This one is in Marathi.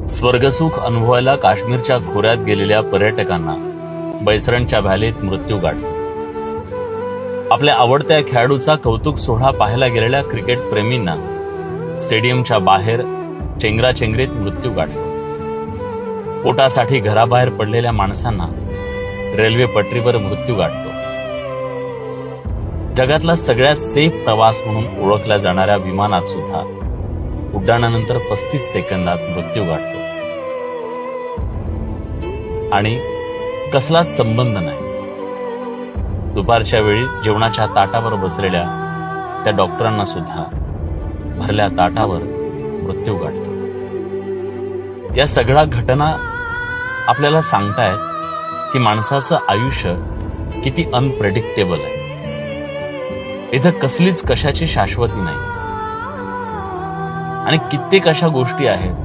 स्वर्गसुख अनुभवायला काश्मीरच्या खोऱ्यात गेलेल्या पर्यटकांना बैसरणच्या व्हॅलीत मृत्यू गाठतो. आपल्या आवडत्या खेळाडूचा कौतुक सोहळा पाहायला गेलेल्या क्रिकेट प्रेमींना स्टेडियमच्या बाहेर चेंगराचेंगरीत मृत्यू गाठतो. पोटासाठी घराबाहेर पडलेल्या माणसांना रेल्वे पटरीवर मृत्यू गाठतो. जगातला सगळ्यात सेफ प्रवास म्हणून ओळखल्या जाणाऱ्या विमानात सुद्धा उड्डाणानंतर 35 सेकंदात मृत्यू गाठतो. आणि कसलाच संबंध नाही. दुपारच्या वेळी जेवणाच्या ताटावर बसलेल्या त्या डॉक्टरांना सुद्धा भरल्या ताटावर मृत्यू गाठतो. या सगळ्या घटना आपल्याला सांगतायत की माणसाचं आयुष्य किती अनप्रेडिक्टेबल आहे. इथं कसलीच कशाची शाश्वती नाही आणि कित्येक अशा गोष्टी आहेत